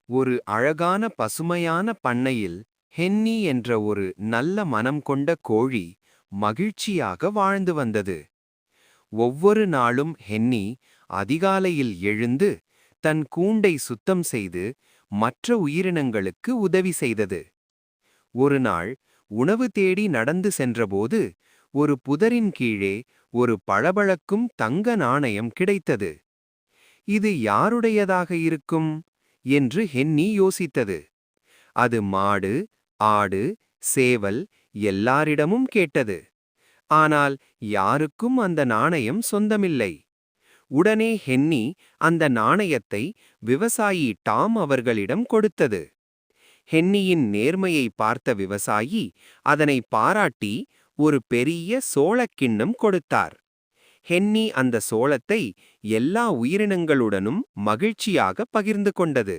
ஒரு அழகான பசுமையான பண்ணையில் ஹென்னி என்ற ஒரு நல்ல மனம் கொண்ட கோழி மகிழ்ச்சியாக வாழ்ந்து வந்தது. ஒவ்வொரு நாளும் ஹென்னி அதிகாலையில் எழுந்து தன் கூண்டை சுத்தம் செய்து மற்ற உயிரினங்களுக்கு உதவி செய்தது. ஒரு நாள் உணவு தேடி நடந்து சென்றபோது ஒரு புதரின் கீழே ஒரு பளபளக்கும் தங்க நாணயம் கிடைத்தது. இது யாருடையதாக இருக்கும் என்று ஹென்னி யோசித்தது. அது மாடு, ஆடு, சேவல் எல்லாரிடமும் கேட்டது. ஆனால் யாருக்கும் அந்த நாணயம் சொந்தமில்லை. உடனே ஹென்னி அந்த நாணயத்தை விவசாயி டாம் அவர்களிடம் கொடுத்தது. ஹென்னியின் நேர்மையை பார்த்த விவசாயி அதனை பாராட்டி ஒரு பெரிய சோளக்கிண்ணம் கொடுத்தார். ஹென்னி அந்த சோளத்தை எல்லா உயிரினங்களுடனும் மகிழ்ச்சியாக பகிர்ந்து கொண்டது.